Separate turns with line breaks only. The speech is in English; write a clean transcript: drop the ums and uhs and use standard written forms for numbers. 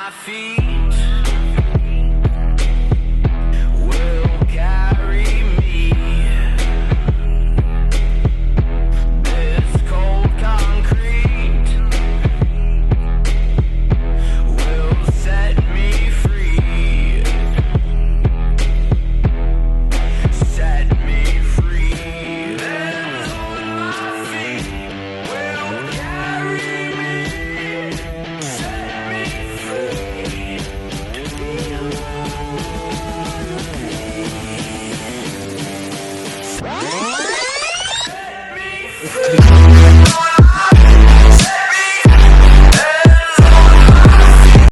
my feet will carry me. This cold concrete will set me free. Set me free. This on my feet will carry me. Set me free. To be alone. Set me free.